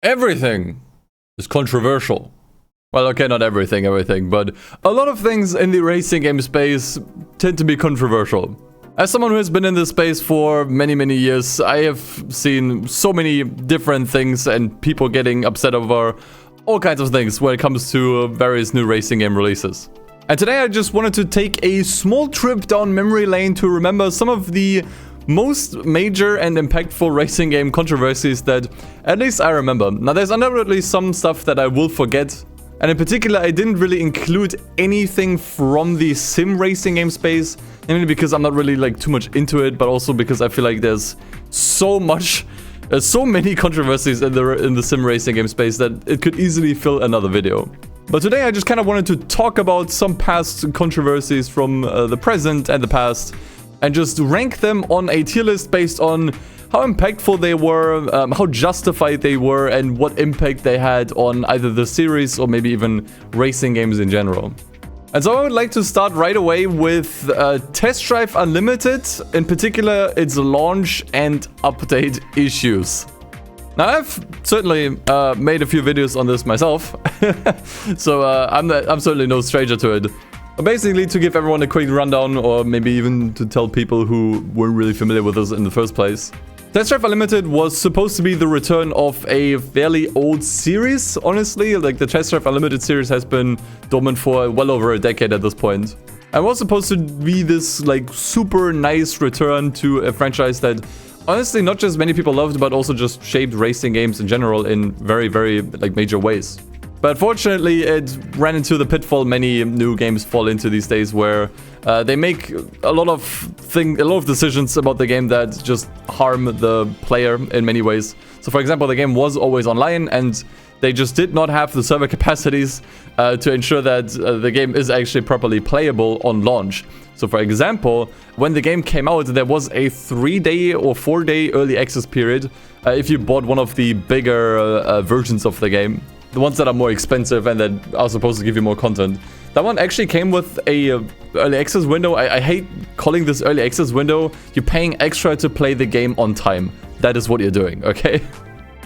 Everything is controversial. Well, okay, not everything, but a lot of things in the racing game space tend to be controversial. As someone who has been in this space for many years, I have seen so many different things and people getting upset over all kinds of things when it comes to various new racing game releases. And today I just wanted to take a small trip down memory lane to remember some of the most major and impactful racing game controversies that at least I remember. Now, there's undoubtedly some stuff that I will forget, and in particular I didn't really include anything from the sim racing game space, mainly because I'm not really like too much into it, but also because I feel like there's so many controversies in the sim racing game space that it could easily fill another video. But today I just kind of wanted to talk about some past controversies from the present and the past, and just rank them on a tier list based on how impactful they were, how justified they were, and what impact they had on either the series or maybe even racing games in general. And so I would like to start right away with Test Drive Unlimited, in particular its launch and update issues. Now, I've certainly made a few videos on this myself, so I'm certainly no stranger to it. But basically, to give everyone a quick rundown, or maybe even to tell people who weren't really familiar with this in the first place. Test Drive Unlimited was supposed to be the return of a fairly old series, honestly. Like, the Test Drive Unlimited series has been dormant for well over a decade at this point. And was supposed to be this, like, super nice return to a franchise that honestly not just many people loved, but also just shaped racing games in general in very, like, major ways. But fortunately, it ran into the pitfall many new games fall into these days, where they make a lot of decisions about the game that just harm the player in many ways. So, for example, the game was always online, and they just did not have the server capacities to ensure that the game is actually properly playable on launch. So, for example, when the game came out, there was a 3-day or 4-day early access period if you bought one of the bigger versions of the game. The ones that are more expensive and that are supposed to give you more content. That one actually came with a early access window. I hate calling this early access window. You're paying extra to play the game on time. That is what you're doing, okay?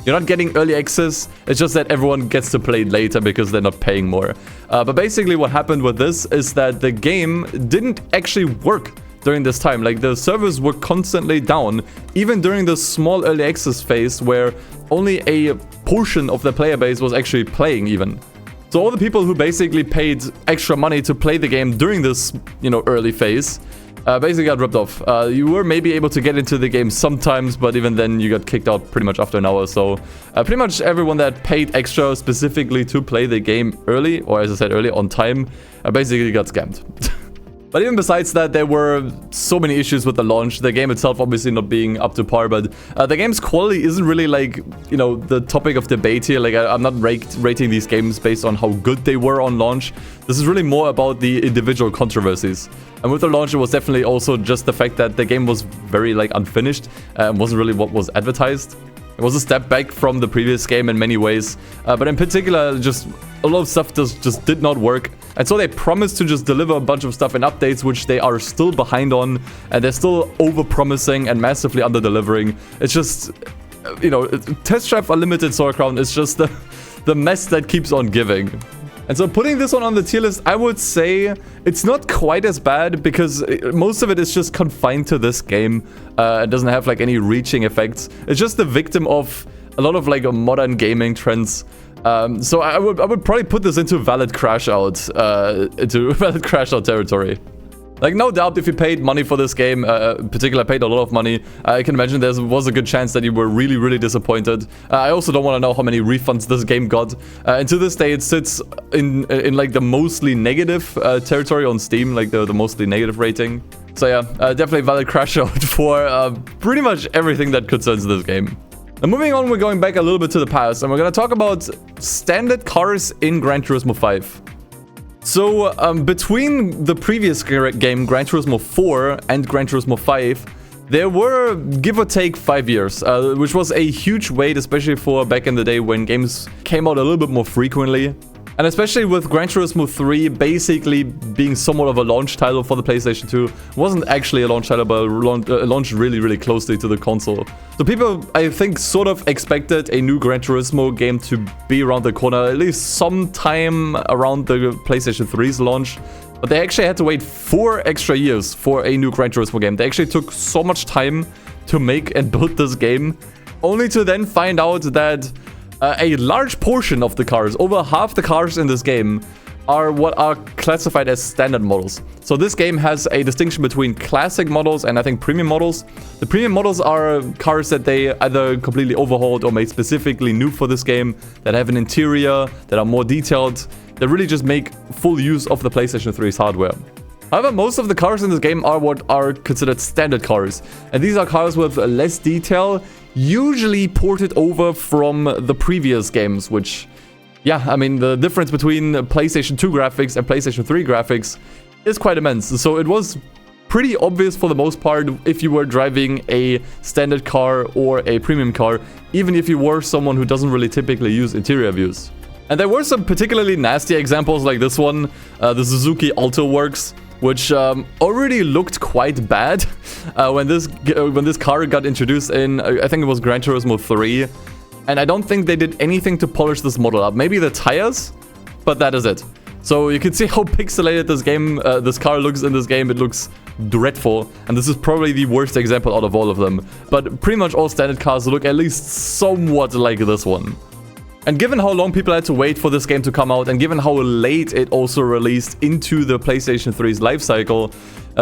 You're not getting early access. It's just that everyone gets to play it later because they're not paying more. But basically what happened with this is that the game didn't actually work during this time. Like, the servers were constantly down, even during the small early access phase where only a portion of the player base was actually playing even. So all the people who basically paid extra money to play the game during this, early phase, basically got ripped off. You were maybe able to get into the game sometimes, but even then you got kicked out pretty much after an hour. So pretty much everyone that paid extra specifically to play the game early, or as I said early, on time, basically got scammed. But even besides that, there were so many issues with the launch. The game itself obviously not being up to par, but the game's quality isn't really like, the topic of debate here. Like, I'm not rating these games based on how good they were on launch. This is really more about the individual controversies. And with the launch, it was definitely also just the fact that the game was very, like, unfinished and wasn't really what was advertised. It was a step back from the previous game in many ways, but in particular, just a lot of stuff just did not work. And so they promised to just deliver a bunch of stuff in updates, which they are still behind on, and they're still over-promising and massively under-delivering. It's just, Test Drive Unlimited Solar Crown is just the mess that keeps on giving. And so putting this one on the tier list, I would say it's not quite as bad because most of it is just confined to this game. It doesn't have like any reaching effects. It's just the victim of a lot of like modern gaming trends. So I would probably put this into valid crash out territory. Like, no doubt, if you paid money for this game, in particular paid a lot of money, I can imagine there was a good chance that you were really disappointed. I also don't want to know how many refunds this game got. And to this day, it sits in like the mostly negative territory on Steam, like the mostly negative rating. So yeah, definitely valid crash out for pretty much everything that concerns this game. Now, moving on, we're going back a little bit to the past, and we're going to talk about standard cars in Gran Turismo 5. So, between the previous game, Gran Turismo 4, and Gran Turismo 5, there were, give or take, 5 years, which was a huge wait, especially for back in the day when games came out a little bit more frequently. And especially with Gran Turismo 3 basically being somewhat of a launch title for the PlayStation 2. It wasn't actually a launch title, but launched really, really closely to the console. So people, I think, sort of expected a new Gran Turismo game to be around the corner, at least sometime around the PlayStation 3's launch. But they actually had to wait 4 extra years for a new Gran Turismo game. They actually took so much time to make and build this game, only to then find out that a large portion of the cars, over half the cars in this game, are what are classified as standard models. So this game has a distinction between classic models and I think premium models. The premium models are cars that they either completely overhauled or made specifically new for this game, that have an interior, that are more detailed, that really just make full use of the PlayStation 3's hardware. However, most of the cars in this game are what are considered standard cars. And these are cars with less detail, usually ported over from the previous games, which, yeah, I mean, the difference between PlayStation 2 graphics and PlayStation 3 graphics is quite immense. So it was pretty obvious for the most part if you were driving a standard car or a premium car, even if you were someone who doesn't really typically use interior views. And there were some particularly nasty examples like this one, the Suzuki Alto Works, which already looked quite bad when this car got introduced in, I think it was Gran Turismo 3. And I don't think they did anything to polish this model up. Maybe the tires, but that is it. So you can see how pixelated this car looks in this game. It looks dreadful, and this is probably the worst example out of all of them. But pretty much all standard cars look at least somewhat like this one. And given how long people had to wait for this game to come out, and given how late it also released into the PlayStation 3's lifecycle,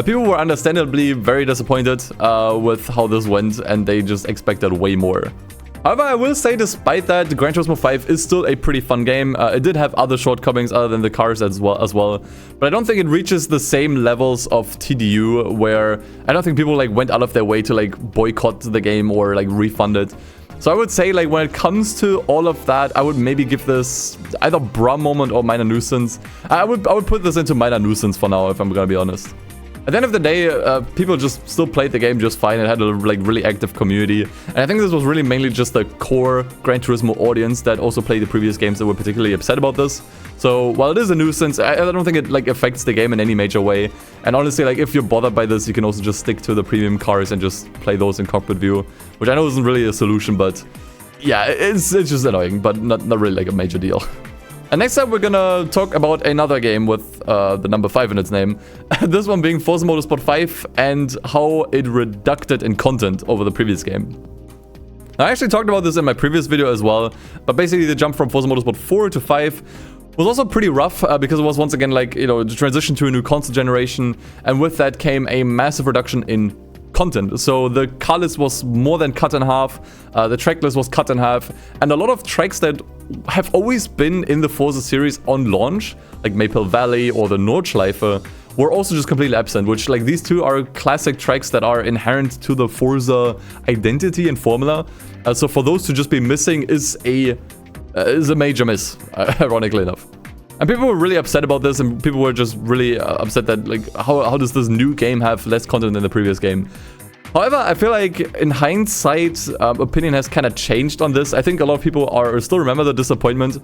people were understandably very disappointed with how this went, and they just expected way more. However, I will say despite that, Gran Turismo 5 is still a pretty fun game. It did have other shortcomings other than the cars as well, but I don't think it reaches the same levels of TDU where I don't think people like went out of their way to like boycott the game or like refund it. So I would say, like, when it comes to all of that, I would maybe give this either bra moment or minor nuisance. I would put this into minor nuisance for now, if I'm gonna be honest. At the end of the day, people just still played the game just fine. It had a like really active community, and I think this was really mainly just the core Gran Turismo audience that also played the previous games that were particularly upset about this. So while it is a nuisance, I don't think it like affects the game in any major way. And honestly, like if you're bothered by this, you can also just stick to the premium cars and just play those in cockpit view, which I know isn't really a solution, but yeah, it's just annoying, but not really like a major deal. And next up, we're gonna talk about another game with the number 5 in its name. This one being Forza Motorsport 5 and how it reducted in content over the previous game. Now, I actually talked about this in my previous video as well, but basically the jump from Forza Motorsport 4 to 5 was also pretty rough because it was once again like, you know, the transition to a new console generation, and with that came a massive reduction in content. So the car list was more than cut in half, the track list was cut in half, and a lot of tracks that have always been in the Forza series on launch, like Maple Valley or the Nordschleife, were also just completely absent, which like these two are classic tracks that are inherent to the Forza identity and formula. So for those to just be missing is a major miss, ironically enough. And people were really upset about this, and people were just really upset that, like, how does this new game have less content than the previous game? However, I feel like in hindsight, opinion has kind of changed on this. I think a lot of people still remember the disappointment,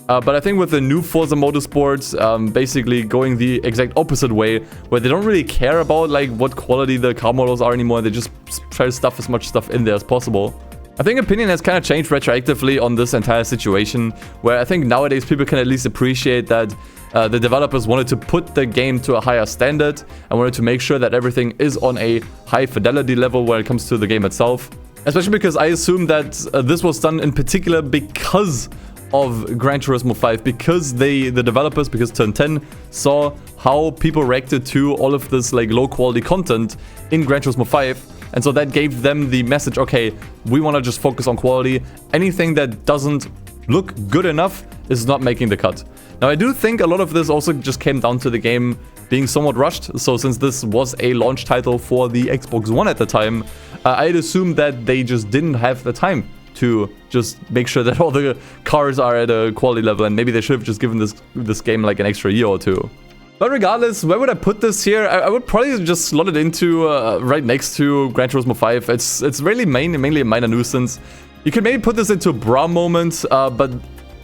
but I think with the new Forza Motorsport basically going the exact opposite way, where they don't really care about like what quality the car models are anymore, they just try to stuff as much stuff in there as possible. I think opinion has kind of changed retroactively on this entire situation, where I think nowadays people can at least appreciate that the developers wanted to put the game to a higher standard and wanted to make sure that everything is on a high fidelity level when it comes to the game itself. Especially because I assume that this was done in particular because of Gran Turismo 5, because the developers, because Turn 10 saw how people reacted to all of this like low quality content in Gran Turismo 5. And so that gave them the message, okay, we want to just focus on quality. Anything that doesn't look good enough is not making the cut. Now, I do think a lot of this also just came down to the game being somewhat rushed. So since this was a launch title for the Xbox One at the time, I'd assume that they just didn't have the time to just make sure that all the cars are at a quality level, and maybe they should have just given this game like an extra year or two. But regardless, where would I put this here? I would probably just slot it into right next to Gran Turismo 5. It's really mainly a minor nuisance. You could maybe put this into a bra moment, but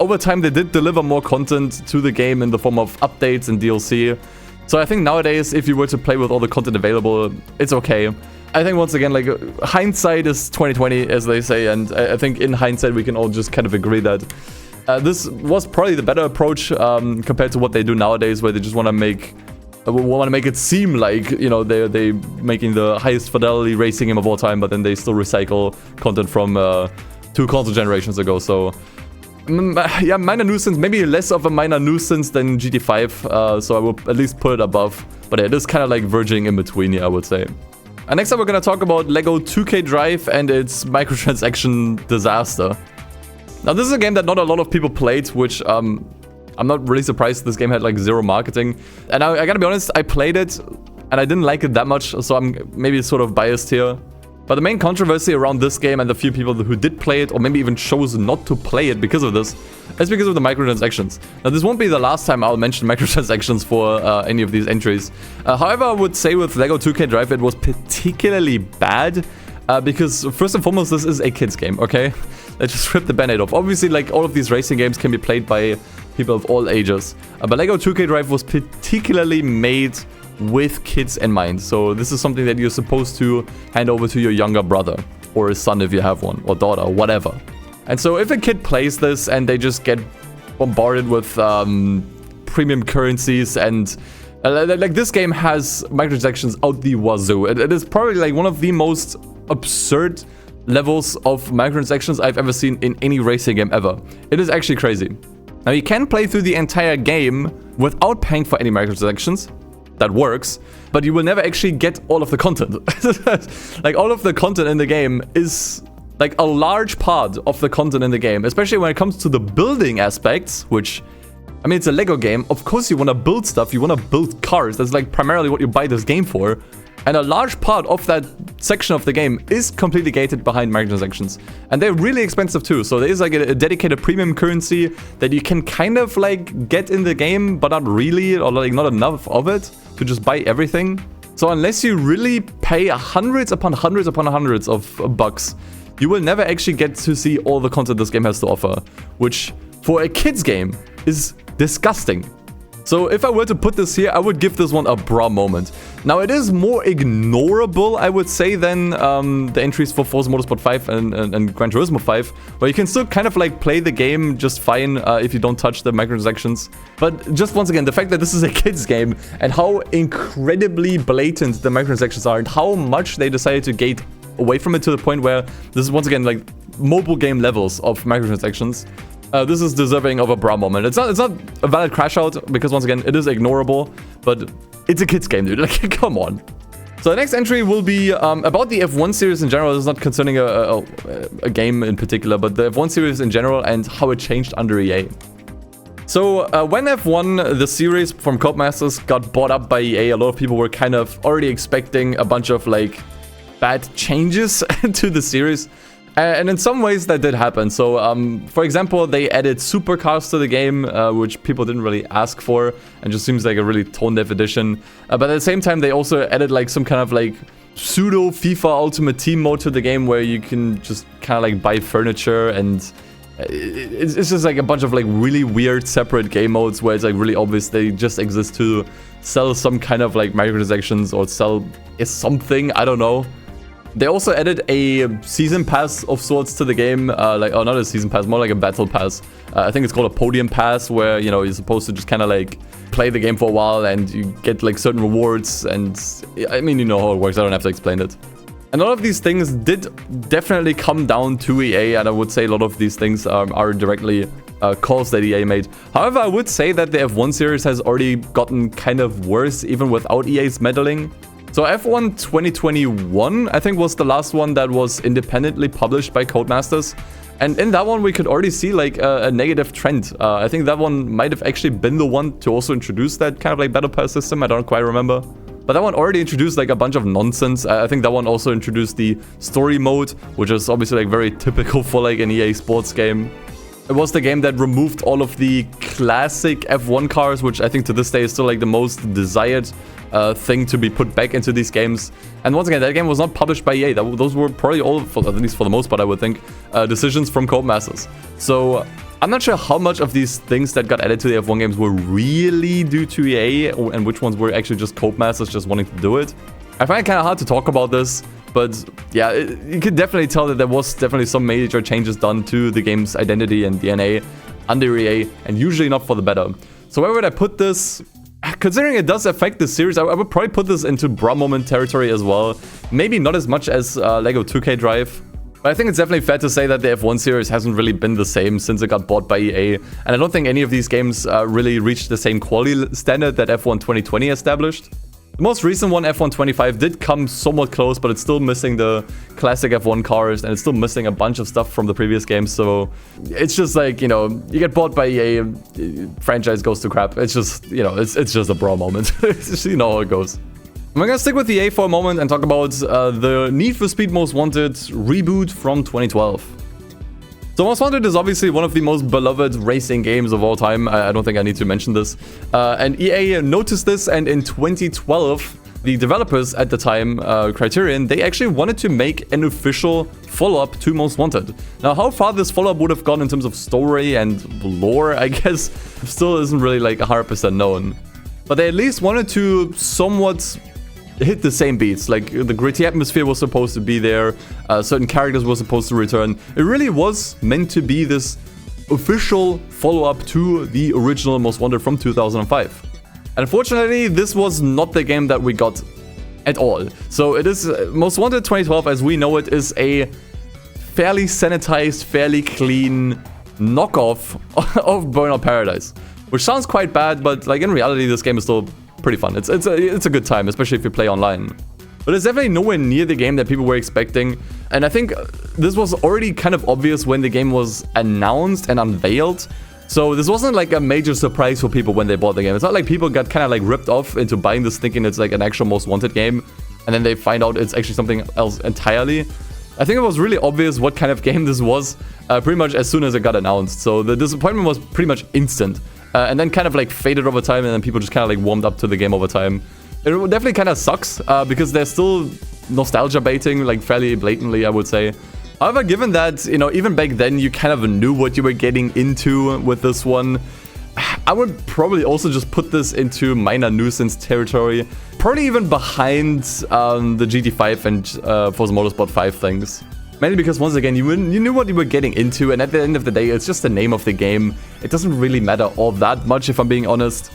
over time they did deliver more content to the game in the form of updates and DLC. So I think nowadays, if you were to play with all the content available, it's okay. I think once again, like, hindsight is 20/20, as they say, and I think in hindsight we can all just kind of agree that this was probably the better approach compared to what they do nowadays, where they just want to make it seem like, you know, they're making the highest fidelity racing game of all time, but then they still recycle content from 2 console generations ago. So yeah, minor nuisance, maybe less of a minor nuisance than GT5, so I will at least put it above. But yeah, it is kind of like verging in between here, I would say. And next up, we're going to talk about LEGO 2K Drive and its microtransaction disaster. Now, this is a game that not a lot of people played, which I'm not really surprised. This game had like 0 marketing. And I gotta be honest, I played it and I didn't like it that much, so I'm maybe sort of biased here. But the main controversy around this game and the few people who did play it, or maybe even chose not to play it because of this, is because of the microtransactions. Now, this won't be the last time I'll mention microtransactions for any of these entries. However, I would say with LEGO 2K Drive, it was particularly bad. Because first and foremost, this is a kids game, okay? Let's just rip the band-aid off. Obviously, like, all of these racing games can be played by people of all ages. But LEGO 2K Drive was particularly made with kids in mind. So this is something that you're supposed to hand over to your younger brother, or a son if you have one, or daughter, or whatever. And so if a kid plays this and they just get bombarded with premium currencies and like, this game has microtransactions out the wazoo. It is probably like one of the most absurd levels of microtransactions I've ever seen in any racing game ever. It is actually crazy. Now, you can play through the entire game without paying for any microtransactions. That works, but you will never actually get all of the content. Like, all of the content in the game is like a large part of the content in the game, especially when it comes to the building aspects, which, I mean, it's a LEGO game. Of course you want to build stuff, you want to build cars. That's like primarily what you buy this game for. And a large part of that section of the game is completely gated behind microtransactions. And they're really expensive too. So there is like a dedicated premium currency that you can kind of like get in the game, but not really, or like not enough of it to just buy everything. So unless you really pay hundreds upon hundreds upon hundreds of bucks, you will never actually get to see all the content this game has to offer, which for a kids game is disgusting. So if I were to put this here, I would give this one a bra moment. Now, it is more ignorable, I would say, than the entries for Forza Motorsport 5 and Gran Turismo 5, where you can still kind of like play the game just fine if you don't touch the microtransactions. But just once again, the fact that this is a kids game and how incredibly blatant the microtransactions are and how much they decided to gate away from it to the point where this is once again like mobile game levels of microtransactions. This is deserving of a bra moment. It's not a valid crash out because once again it is ignorable, but it's a kids game, dude. Like, come on. So the next entry will be about the F1 series in general. This is not concerning a game in particular, but the F1 series in general and how it changed under EA. So when F1, the series from Codemasters, got bought up by EA, a lot of people were kind of already expecting a bunch of like bad changes to the series. And in some ways that did happen. So, for example, they added supercars to the game, which people didn't really ask for, and just seems like a really tone-deaf addition. But at the same time, they also added like some kind of like pseudo FIFA Ultimate Team mode to the game, where you can just kind of like buy furniture, and it's just like a bunch of like really weird separate game modes where it's like really obvious they just exist to sell some kind of like microtransactions or sell something. I don't know. They also added a season pass of sorts to the game, like, oh, not a season pass, more like a battle pass. I think it's called a podium pass, where, you know, you're supposed to just kind of like play the game for a while and you get like certain rewards, and I mean, you know how it works, I don't have to explain it. And a lot of these things did definitely come down to EA, and I would say a lot of these things are directly calls that EA made. However, I would say that the F1 series has already gotten kind of worse, even without EA's meddling. So F1 2021, I think, was the last one that was independently published by Codemasters. And in that one, we could already see like a negative trend. I think that one might have actually been the one to also introduce that kind of like battle pass system. I don't quite remember. But that one already introduced like a bunch of nonsense. I think that one also introduced the story mode, which is obviously like very typical for like an EA sports game. It was the game that removed all of the classic F1 cars, which I think to this day is still like the most desired thing to be put back into these games. And once again, that game was not published by EA. Those were probably all, at least for the most part, I would think, decisions from Codemasters. So I'm not sure how much of these things that got added to the F1 games were really due to EA and which ones were actually just codemasters just wanting to do it. I find it kind of hard to talk about this, but yeah, you could definitely tell that there was definitely some major changes done to the game's identity and DNA under EA, and usually not for the better. So where would I put this? Considering it does affect the series, I would probably put this into bra moment territory as well. Maybe not as much as LEGO 2K Drive. But I think it's definitely fair to say that the F1 series hasn't really been the same since it got bought by EA. And I don't think any of these games really reached the same quality standard that F1 2020 established. The most recent one, F1 25, did come somewhat close, but it's still missing the classic F1 cars, and it's still missing a bunch of stuff from the previous games. So it's just like, you know, you get bought by EA, franchise goes to crap. It's just, you know, it's just a bra moment. It's just, you know how it goes. We're gonna stick with EA for a moment and talk about the Need for Speed Most Wanted reboot from 2012. So Most Wanted is obviously one of the most beloved racing games of all time. I don't think I need to mention this. And EA noticed this, and in 2012, the developers at the time, Criterion, they actually wanted to make an official follow-up to Most Wanted. Now, how far this follow-up would have gone in terms of story and lore, I guess, still isn't really like 100% known. But they at least wanted to somewhat hit the same beats. Like, the gritty atmosphere was supposed to be there, certain characters were supposed to return. It really was meant to be this official follow-up to the original Most Wanted from 2005. And unfortunately, this was not the game that we got at all. So it is Most Wanted 2012, as we know it, is a fairly sanitized, fairly clean knockoff of Burnout Paradise, which sounds quite bad, but like in reality, this game is still pretty fun. It's a good time, especially if you play online. But it's definitely nowhere near the game that people were expecting. And I think this was already kind of obvious when the game was announced and unveiled. So this wasn't like a major surprise for people when they bought the game. It's not like people got kind of like ripped off into buying this thinking it's like an actual Most Wanted game, and then they find out it's actually something else entirely. I think it was really obvious what kind of game this was pretty much as soon as it got announced. So the disappointment was pretty much instant. And then kind of like faded over time, and then people just kind of like warmed up to the game over time. It definitely kind of sucks because there's still nostalgia baiting, like fairly blatantly, I would say. However, given that, you know, even back then you kind of knew what you were getting into with this one, I would probably also just put this into minor nuisance territory. Probably even behind the GT5 and Forza Motorsport 5 things. Mainly because, once again, you knew what you were getting into, and at the end of the day, it's just the name of the game. It doesn't really matter all that much, if I'm being honest.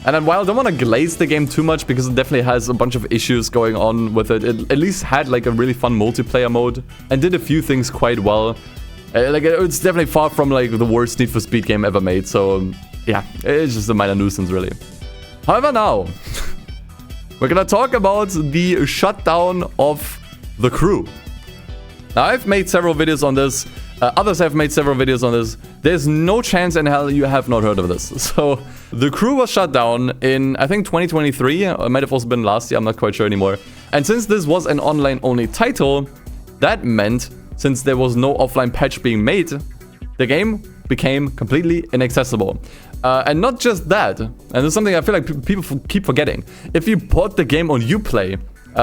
And then, while I don't want to glaze the game too much, because it definitely has a bunch of issues going on with it, it at least had like a really fun multiplayer mode, and did a few things quite well. Like, it's definitely far from like the worst Need for Speed game ever made, so yeah, it's just a minor nuisance, really. However, now, we're gonna talk about the shutdown of the crew. Now, I've made several videos on this, others have made several videos on this. There's no chance in hell you have not heard of this. So, the crew was shut down in, I think, 2023, it might have also been last year, I'm not quite sure anymore. And since this was an online-only title, that meant, since there was no offline patch being made, the game became completely inaccessible. And not just that, and this is something I feel like people keep forgetting. If you bought the game on Uplay,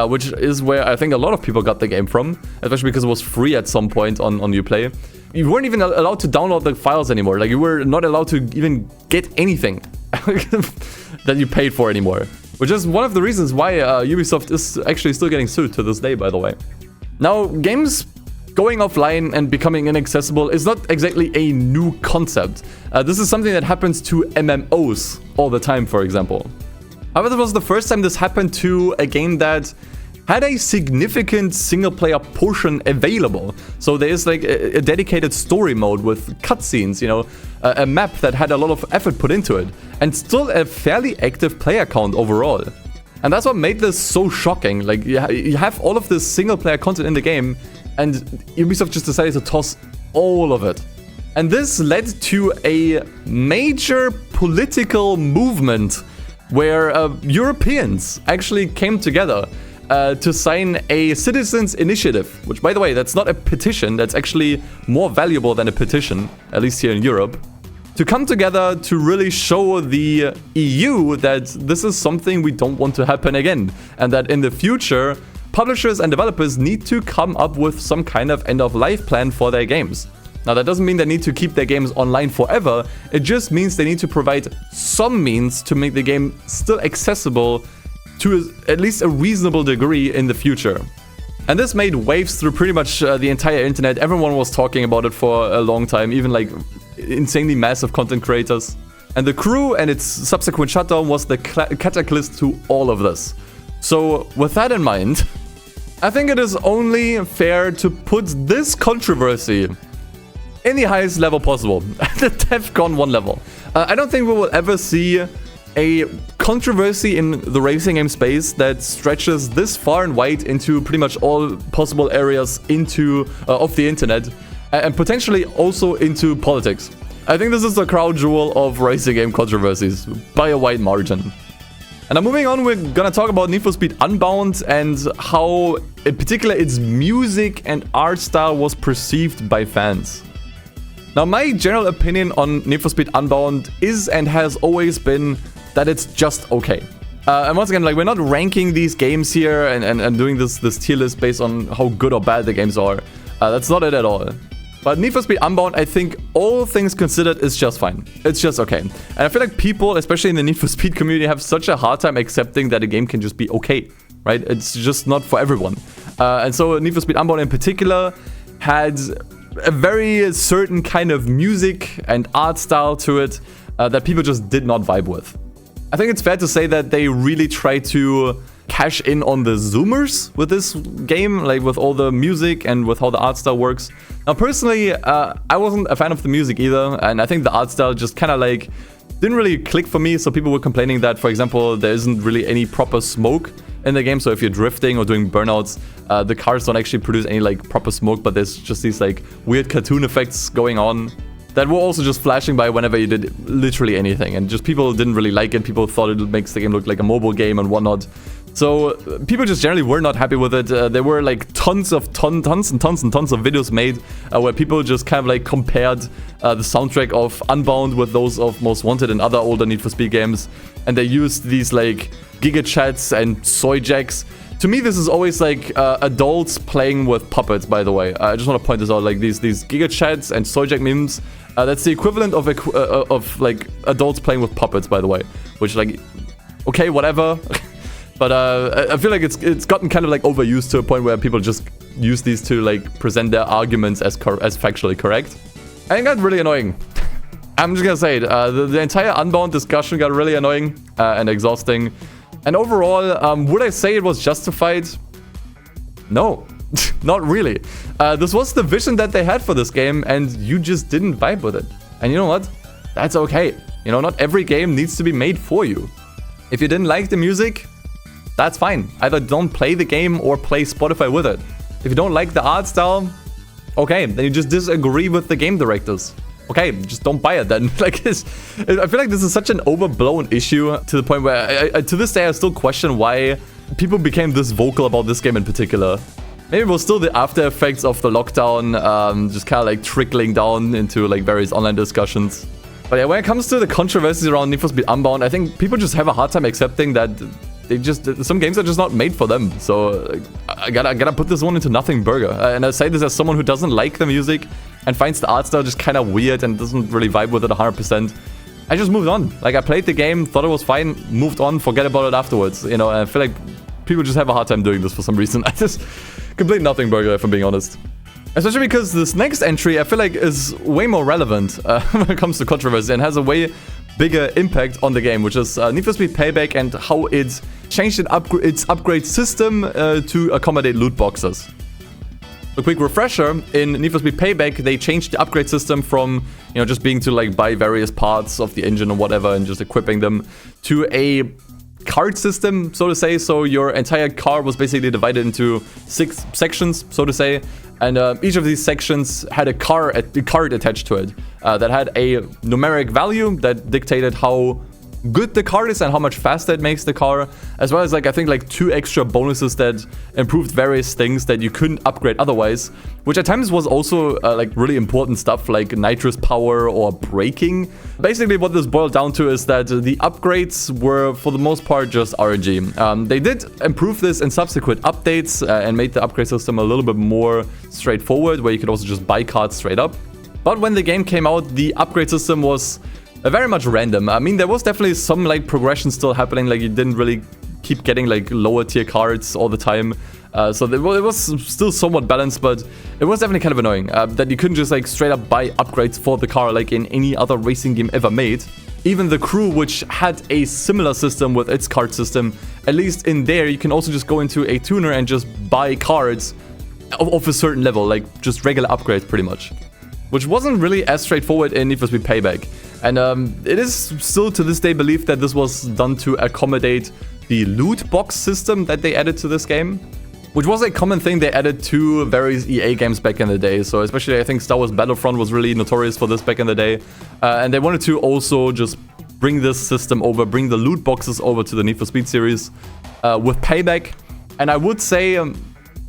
which is where I think a lot of people got the game from, especially because it was free at some point on Uplay. You weren't even allowed to download the files anymore. Like, you were not allowed to even get anything that you paid for anymore. Which is one of the reasons why Ubisoft is actually still getting sued to this day, by the way. Now, games going offline and becoming inaccessible is not exactly a new concept. This is something that happens to MMOs all the time, for example. However, this was the first time this happened to a game that had a significant single-player portion available. So there is like a dedicated story mode with cutscenes, you know, a map that had a lot of effort put into it, and still a fairly active player count overall. And that's what made this so shocking. Like, you have all of this single-player content in the game, and Ubisoft just decided to toss all of it. And this led to a major political movement where Europeans actually came together to sign a citizens' initiative, which, by the way, that's not a petition, that's actually more valuable than a petition, at least here in Europe, to come together to really show the EU that this is something we don't want to happen again, and that in the future, publishers and developers need to come up with some kind of end-of-life plan for their games. Now, that doesn't mean they need to keep their games online forever. It just means they need to provide some means to make the game still accessible to at least a reasonable degree in the future. And this made waves through pretty much the entire internet. Everyone was talking about it for a long time, even like insanely massive content creators. And the crew and its subsequent shutdown was the catalyst to all of this. So with that in mind, I think it is only fair to put this controversy in the highest level possible, the DEFCON 1 level. I don't think we will ever see a controversy in the racing game space that stretches this far and wide into pretty much all possible areas of the internet, and potentially also into politics. I think this is the crown jewel of racing game controversies, by a wide margin. And now moving on, we're gonna talk about Need for Speed Unbound and how, in particular, its music and art style was perceived by fans. Now, my general opinion on Need for Speed Unbound is and has always been that it's just okay. And once again, like, we're not ranking these games here and doing this tier list based on how good or bad the games are. That's not it at all. But Need for Speed Unbound, I think, all things considered, is just fine. It's just okay. And I feel like people, especially in the Need for Speed community, have such a hard time accepting that a game can just be okay, right? It's just not for everyone. And so Need for Speed Unbound in particular had a very certain kind of music and art style to it that people just did not vibe with. I think it's fair to say that they really try to cash in on the Zoomers with this game, like with all the music and with how the art style works. Now, personally, I wasn't a fan of the music either, and I think the art style just kind of like didn't really click for me. So people were complaining that, for example, there isn't really any proper smoke in the game. So if you're drifting or doing burnouts, the cars don't actually produce any like proper smoke, but there's just these like weird cartoon effects going on that were also just flashing by whenever you did literally anything. And just people didn't really like it. People thought it makes the game look like a mobile game and whatnot. So people just generally were not happy with it. There were like tons and tons of videos made where people just kind of like compared the soundtrack of Unbound with those of Most Wanted and other older Need for Speed games. And they used these like Giga Chats and soy jacks. To me, this is always like adults playing with puppets, by the way. I just want to point this out, like these Giga Chats and soy jack memes. That's the equivalent of like adults playing with puppets, by the way. Which, like, okay, whatever. But I feel like it's gotten kind of like overused to a point where people just use these to like present their arguments as factually correct. And it got really annoying. I'm just gonna say it. The entire Unbound discussion got really annoying and exhausting. And overall, would I say it was justified? No, not really. This was the vision that they had for this game, and you just didn't vibe with it. And you know what? That's okay. You know, not every game needs to be made for you. If you didn't like the music, that's fine. Either don't play the game or play Spotify with it. If you don't like the art style, okay, then you just disagree with the game directors. Okay, just don't buy it then. Like this, I feel like this is such an overblown issue to the point where to this day I still question why people became this vocal about this game in particular. Maybe it was still the after effects of the lockdown, just kind of like trickling down into like various online discussions. But yeah, when it comes to the controversies around Need for Speed Unbound, I think people just have a hard time accepting that some games are just not made for them. So I gotta put this one into nothing burger. And I say this as someone who doesn't like the music and finds the art style just kind of weird and doesn't really vibe with it 100%. I just moved on. Like, I played the game, thought it was fine, moved on, forget about it afterwards. You know, and I feel like people just have a hard time doing this for some reason. I just complete nothing burger, if I'm being honest. Especially because this next entry, I feel like, is way more relevant when it comes to controversy and has a way bigger impact on the game, which is Need for Speed Payback and how it changed its upgrade system to accommodate loot boxes. A quick refresher, in Need for Speed Payback, they changed the upgrade system from, you know, just being to like buy various parts of the engine or whatever and just equipping them to a card system, so to say. So your entire car was basically divided into 6 sections, so to say. And each of these sections had a card attached to it that had a numeric value that dictated how good the car is and how much faster it makes the car, as well as like I think like 2 extra bonuses that improved various things that you couldn't upgrade otherwise, which at times was also like really important stuff like nitrous power or braking. Basically what this boiled down to is that the upgrades were for the most part just RNG. They did improve this in subsequent updates and made the upgrade system a little bit more straightforward, where you could also just buy cards straight up. But when the game came out, the upgrade system was very much random. I mean, there was definitely some like progression still happening, like you didn't really keep getting like lower tier cards all the time. So it was still somewhat balanced, but it was definitely kind of annoying that you couldn't just like straight up buy upgrades for the car like in any other racing game ever made. Even the Crew, which had a similar system with its card system, at least in there you can also just go into a tuner and just buy cards of a certain level, like just regular upgrades pretty much. Which wasn't really as straightforward in Need for Speed Payback. And it is still to this day believed that this was done to accommodate the loot box system that they added to this game, which was a common thing they added to various EA games back in the day. So especially I think Star Wars Battlefront was really notorious for this back in the day. And they wanted to also just bring this system over, bring the loot boxes over to the Need for Speed series with Payback. And I would say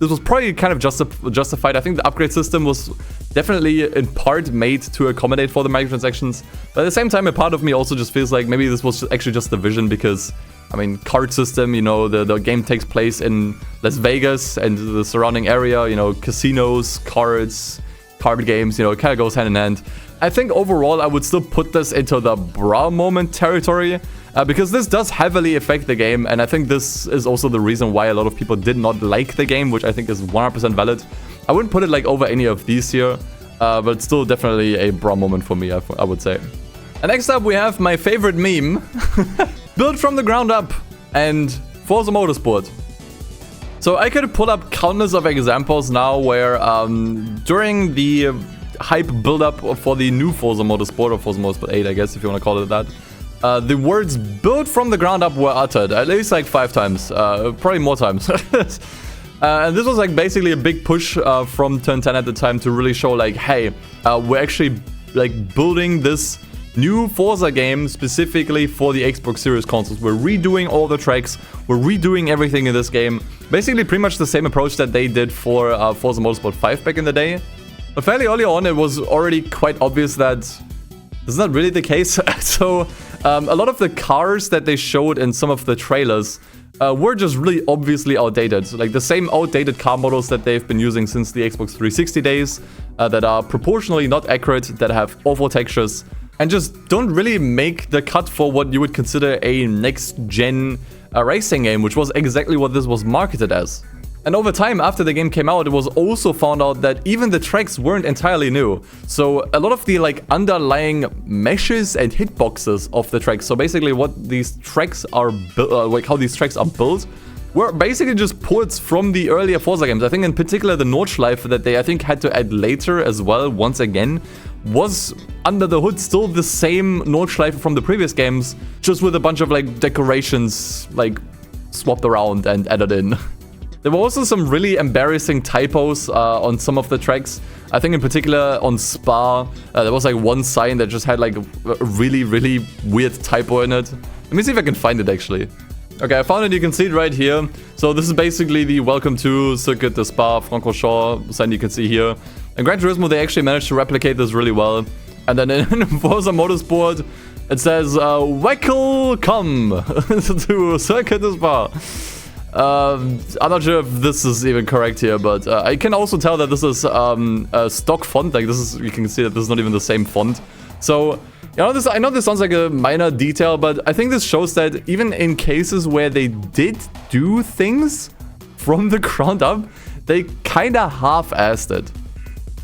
this was probably kind of justified. I think the upgrade system was definitely in part made to accommodate for the microtransactions. But at the same time, a part of me also just feels like maybe this was actually just the vision because, I mean, card system, you know, the game takes place in Las Vegas and the surrounding area, you know, casinos, cards, card games, you know, it kind of goes hand in hand. I think overall, I would still put this into the bra moment territory because this does heavily affect the game. And I think this is also the reason why a lot of people did not like the game, which I think is 100% valid. I wouldn't put it like over any of these here, but it's still definitely a bra moment for me, I would say. And next up, we have my favorite meme. Built from the ground up and Forza Motorsport. So I could pull up countless of examples now where during the hype build-up for the new Forza Motorsport, or Forza Motorsport 8, I guess, if you want to call it that, the words built from the ground up were uttered at least like 5 times, probably more times. And this was like basically a big push from Turn 10 at the time to really show like, hey, we're actually like building this new Forza game specifically for the Xbox Series consoles. We're redoing all the tracks, we're redoing everything in this game. Basically pretty much the same approach that they did for Forza Motorsport 5 back in the day. But fairly early on it was already quite obvious that this is not really the case. So a lot of the cars that they showed in some of the trailers were just really obviously outdated. Like the same outdated car models that they've been using since the Xbox 360 days, that are proportionally not accurate, that have awful textures, and just don't really make the cut for what you would consider a next-gen racing game, which was exactly what this was marketed as. And over time, after the game came out, it was also found out that even the tracks weren't entirely new. So a lot of the like underlying meshes and hitboxes of the tracks, so basically what these tracks are like how these tracks are built, were basically just ports from the earlier Forza games. I think in particular the Nordschleife that they I think had to add later as well, once again, was under the hood still the same Nordschleife from the previous games, just with a bunch of like decorations like swapped around and added in. There were also some really embarrassing typos on some of the tracks. I think in particular on Spa, there was like one sign that just had like a really, really weird typo in it. Let me see if I can find it actually. Okay, I found it, you can see it right here. So this is basically the Welcome to Circuit de Spa Francorchamps sign you can see here. In Gran Turismo, they actually managed to replicate this really well. And then in Forza Motorsport, it says, Welcome to Circuit de Spa. I'm not sure if this is even correct here, but I can also tell that this is a stock font. Like this is, you can see that this is not even the same font. So, you know, I know this sounds like a minor detail, but I think this shows that even in cases where they did do things from the ground up, they kind of half-assed it.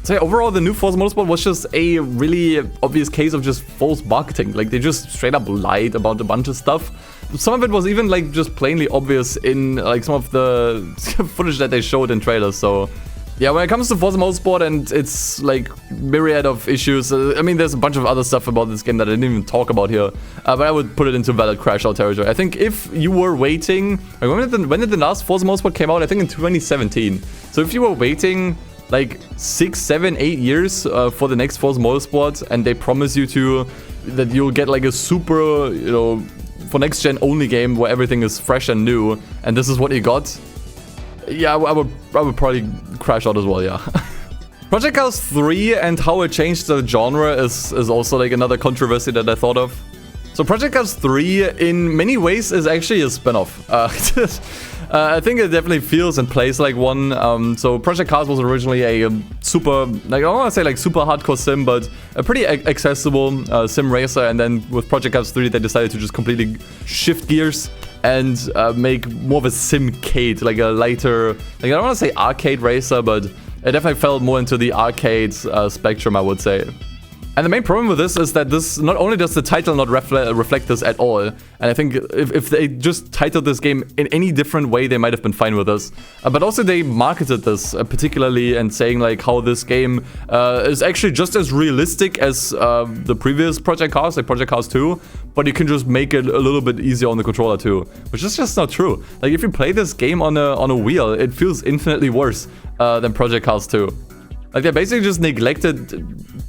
So yeah, overall, the new Forza Motorsport was just a really obvious case of just false marketing. Like, they just straight up lied about a bunch of stuff. Some of it was even, like, just plainly obvious in, like, some of the footage that they showed in trailers. So, yeah, when it comes to Forza Motorsport and its, like, myriad of issues, I mean, there's a bunch of other stuff about this game that I didn't even talk about here. But I would put it into valid crash out territory. I think if you were waiting... When did the last Forza Motorsport came out? I think in 2017. So if you were waiting... like 6, 7, 8 years for the next Forza Motorsport, and they promise you that you'll get like a super, you know, for next gen only game where everything is fresh and new, and this is what you got. Yeah, I would probably crash out as well. Yeah. Project Cars 3 and how it changed the genre is also like another controversy that I thought of. So Project Cars 3 in many ways is actually a spin-off. I think it definitely feels and plays like one. So Project Cars was originally a super, like I don't want to say like super hardcore sim, but a pretty accessible sim racer. And then with Project Cars 3, they decided to just completely shift gears and make more of a simcade, like a lighter, like I don't want to say arcade racer, but it definitely fell more into the arcade spectrum, I would say. And the main problem with this is that this, not only does the title not reflect this at all, and I think if they just titled this game in any different way, they might have been fine with this. But also they marketed this particularly and saying like how this game is actually just as realistic as the previous Project Cars, like Project Cars 2, but you can just make it a little bit easier on the controller too, which is just not true. Like if you play this game on a wheel, it feels infinitely worse than Project Cars 2. Like, they basically just neglected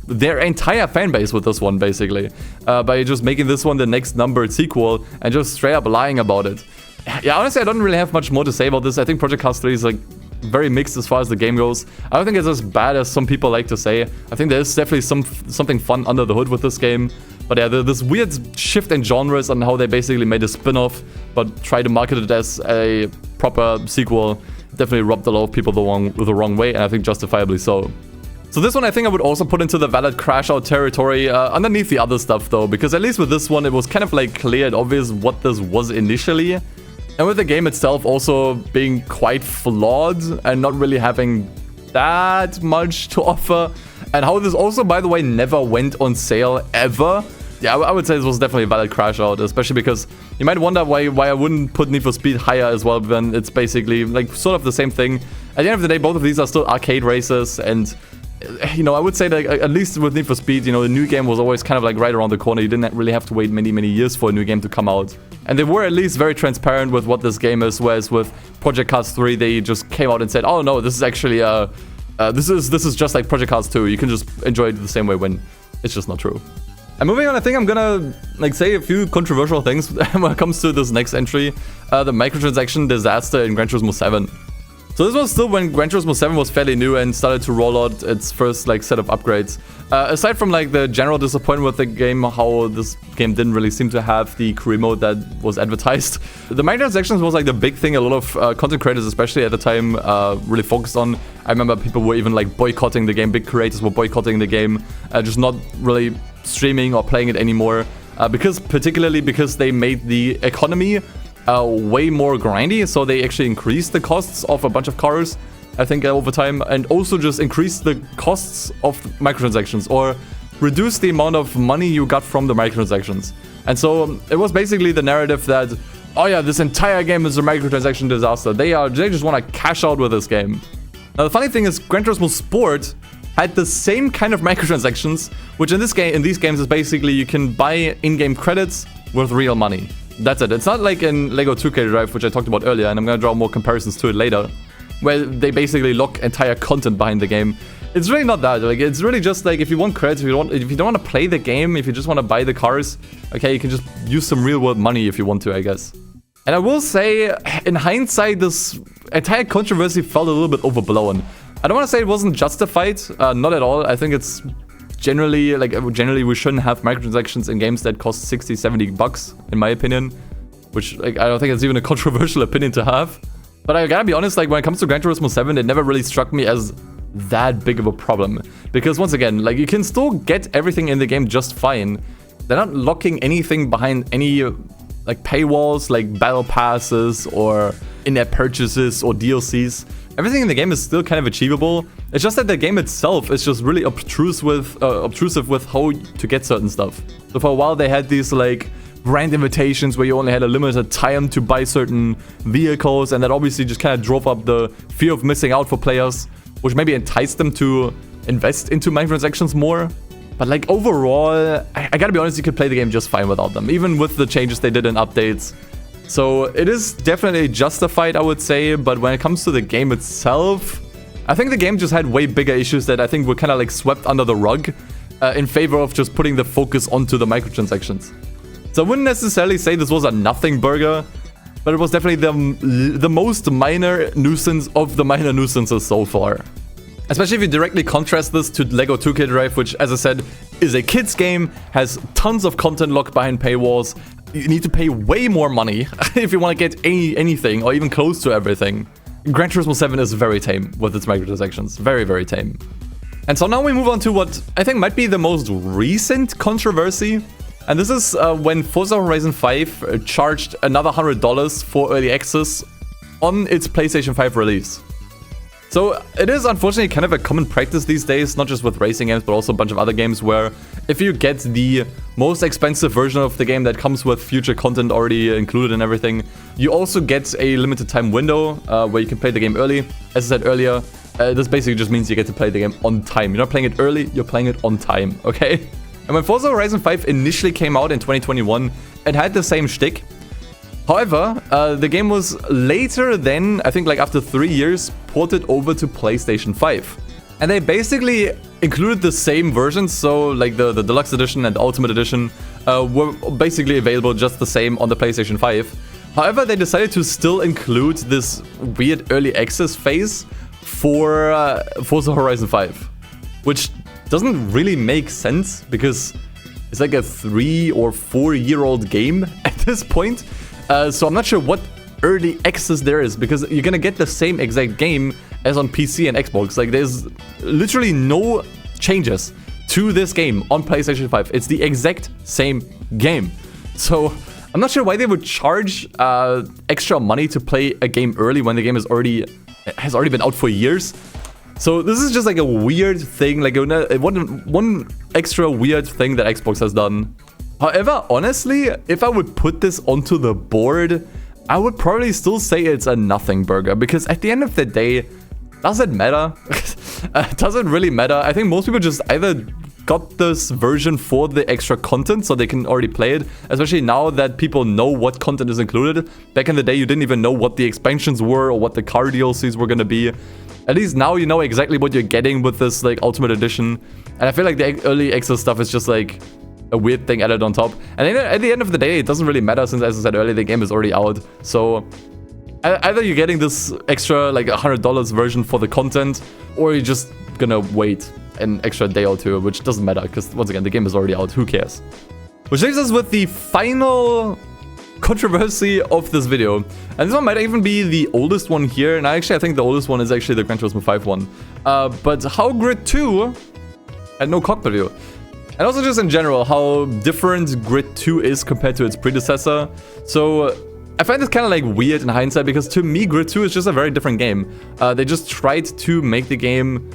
their entire fanbase with this one, basically. By just making this one the next numbered sequel and just straight up lying about it. Yeah, honestly, I don't really have much more to say about this. I think Project Cars 3 is, like, very mixed as far as the game goes. I don't think it's as bad as some people like to say. I think there's definitely something fun under the hood with this game. But yeah, this weird shift in genres on how they basically made a spin-off, but tried to market it as a proper sequel, definitely rubbed a lot of people the wrong way, and I think justifiably so. So this one I think I would also put into the valid crash out territory underneath the other stuff though, because at least with this one it was kind of like clear and obvious what this was initially. And with the game itself also being quite flawed and not really having that much to offer. And how this also, by the way, never went on sale ever. Yeah, I would say this was definitely a valid crash out, especially because you might wonder why I wouldn't put Need for Speed higher as well, when it's basically like sort of the same thing. At the end of the day, both of these are still arcade races, and you know, I would say that at least with Need for Speed, you know, the new game was always kind of like right around the corner. You didn't really have to wait many years for a new game to come out. And they were at least very transparent with what this game is, whereas with Project Cars 3, they just came out and said, oh no, this is actually this is just like Project Cars 2. You can just enjoy it the same way when it's just not true. And moving on, I think I'm gonna like say a few controversial things when it comes to this next entry, the microtransaction disaster in Gran Turismo 7. So this was still when Gran Turismo 7 was fairly new and started to roll out its first like set of upgrades. Aside from like the general disappointment with the game, how this game didn't really seem to have the career mode that was advertised, the microtransactions was like the big thing a lot of content creators, especially at the time, really focused on. I remember people were even like boycotting the game, big creators were boycotting the game, just not really streaming or playing it anymore, particularly because they made the economy way more grindy, so they actually increased the costs of a bunch of cars, I think, over time, and also just increased the costs of microtransactions, or reduced the amount of money you got from the microtransactions. And so it was basically the narrative that, oh yeah, this entire game is a microtransaction disaster. They just want to cash out with this game. Now the funny thing is, Gran Turismo Sport had the same kind of microtransactions, which in these games is basically you can buy in-game credits with real money. That's it. It's not like in Lego 2K Drive, which I talked about earlier, and I'm gonna draw more comparisons to it later, where they basically lock entire content behind the game. It's really not that. Like, it's really just like, if you want credits, if you don't want to play the game, if you just want to buy the cars, okay, you can just use some real world money if you want to, I guess. And I will say, in hindsight, this entire controversy felt a little bit overblown. I don't want to say it wasn't justified, not at all. I think it's generally we shouldn't have microtransactions in games that cost 60-70 bucks, in my opinion, which like I don't think it's even a controversial opinion to have. But I gotta be honest, like when it comes to Gran Turismo 7, it never really struck me as that big of a problem, because once again, like you can still get everything in the game just fine. They're not locking anything behind any like paywalls, like battle passes or in-app purchases or DLCs. Everything in the game is still kind of achievable. It's just that the game itself is just really obtrusive with how to get certain stuff. So for a while they had these like brand invitations where you only had a limited time to buy certain vehicles, and that obviously just kind of drove up the fear of missing out for players, which maybe enticed them to invest into microtransactions more. But like overall, I gotta be honest, you could play the game just fine without them, even with the changes they did in updates. So it is definitely justified, I would say, but when it comes to the game itself, I think the game just had way bigger issues that I think were kind of like swept under the rug in favor of just putting the focus onto the microtransactions. So I wouldn't necessarily say this was a nothing burger, but it was definitely the most minor nuisance of the minor nuisances so far. Especially if you directly contrast this to Lego 2K Drive, which, as I said, is a kids game, has tons of content locked behind paywalls, you need to pay way more money if you want to get anything or even close to everything. Gran Turismo 7 is very tame with its microtransactions. Very, very tame. And so now we move on to what I think might be the most recent controversy. And this is when Forza Horizon 5 charged another $100 for early access on its PlayStation 5 release. So it is unfortunately kind of a common practice these days, not just with racing games, but also a bunch of other games where if you get the most expensive version of the game that comes with future content already included and everything, you also get a limited time window where you can play the game early. As I said earlier, this basically just means you get to play the game on time. You're not playing it early, you're playing it on time, okay? And when Forza Horizon 5 initially came out in 2021, it had the same shtick. However, the game was later then, I think like after 3 years, ported over to PlayStation 5. And they basically included the same versions, so like the Deluxe Edition and the Ultimate Edition were basically available just the same on the PlayStation 5. However, they decided to still include this weird early access phase for Forza Horizon 5, which doesn't really make sense because it's like a 3 or 4 year old game at this point. So I'm not sure what early access there is, because you're gonna get the same exact game as on PC and Xbox. Like, there's literally no changes to this game on PlayStation 5. It's the exact same game. So I'm not sure why they would charge extra money to play a game early when the game has already been out for years. So this is just like a weird thing, like one extra weird thing that Xbox has done. However, honestly, if I would put this onto the board, I would probably still say it's a nothing burger, because at the end of the day, does it matter? Does it really matter? I think most people just either got this version for the extra content so they can already play it, especially now that people know what content is included. Back in the day, you didn't even know what the expansions were or what the car DLCs were going to be. At least now you know exactly what you're getting with this like Ultimate Edition. And I feel like the early access stuff is just like a weird thing added on top. And then at the end of the day, it doesn't really matter, since, as I said earlier, the game is already out. So either you're getting this extra like $100 version for the content, or you're just gonna wait an extra day or two, which doesn't matter, because once again, the game is already out. Who cares? Which leaves us with the final controversy of this video. And this one might even be the oldest one here. And I think the oldest one is actually the Gran Turismo 5 one. But how Grid 2 had no cockpit view. And also just in general, how different Grid 2 is compared to its predecessor. So I find this kind of like weird in hindsight, because to me, Grid 2 is just a very different game. They just tried to make the game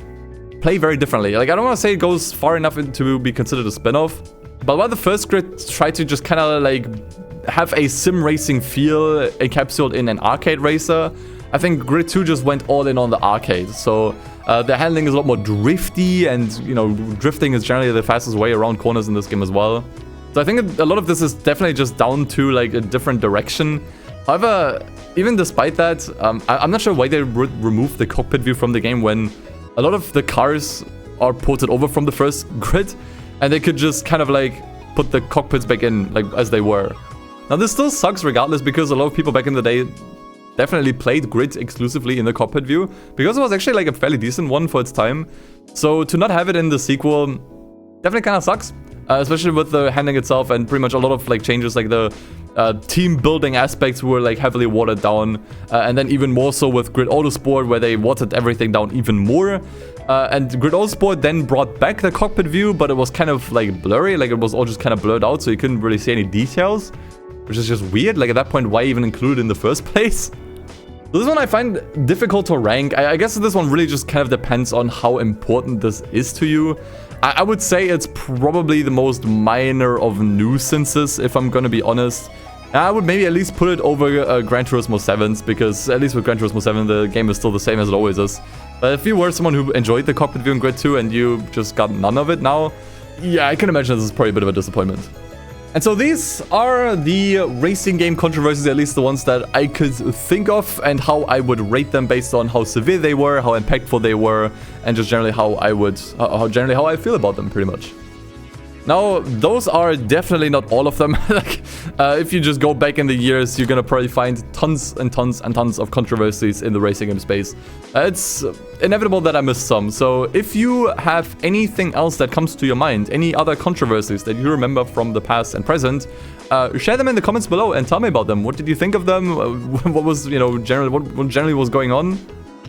play very differently. Like, I don't want to say it goes far enough to be considered a spin-off. But while the first Grid tried to just kind of like have a sim racing feel encapsulated in an arcade racer, I think Grid 2 just went all in on the arcade. So the handling is a lot more drifty, and you know, drifting is generally the fastest way around corners in this game as well. So I think a lot of this is definitely just down to like a different direction. However, even despite that, I'm not sure why they removed the cockpit view from the game when a lot of the cars are ported over from the first Grid, and they could just kind of like put the cockpits back in like as they were. Now this still sucks regardless, because a lot of people back in the day definitely played Grid exclusively in the cockpit view, because it was actually like a fairly decent one for its time. So to not have it in the sequel definitely kind of sucks, especially with the handling itself, and pretty much a lot of like changes, like the team building aspects were like heavily watered down, and then even more so with Grid Autosport, where they watered everything down even more. And Grid Autosport then brought back the cockpit view, but it was kind of like blurry, like it was all just kind of blurred out, so you couldn't really see any details, which is just weird. Like at that point, why even include it in the first place? So this one I find difficult to rank. I guess this one really just kind of depends on how important this is to you. I would say it's probably the most minor of nuisances, if I'm gonna be honest. I would maybe at least put it over Gran Turismo 7's, because at least with Gran Turismo 7, the game is still the same as it always is. But if you were someone who enjoyed the cockpit view in Grid 2 and you just got none of it now, yeah, I can imagine this is probably a bit of a disappointment. And so these are the racing game controversies, at least the ones that I could think of, and how I would rate them based on how severe they were, how impactful they were, and just generally how I feel about them, pretty much. Now, those are definitely not all of them. Like, if you just go back in the years, you're gonna probably find tons and tons and tons of controversies in the racing game space. It's inevitable that I missed some. So if you have anything else that comes to your mind, any other controversies that you remember from the past and present, share them in the comments below and tell me about them. What did you think of them? What was, you know, what generally was going on?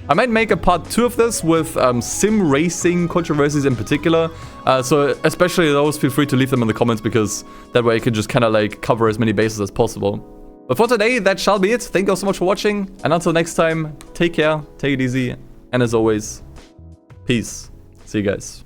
I might make a part 2 of this with sim racing controversies in particular. So especially those, feel free to leave them in the comments, because that way I can just kind of like cover as many bases as possible. But for today, that shall be it. Thank you all so much for watching. And until next time, take care, take it easy. And as always, peace. See you guys.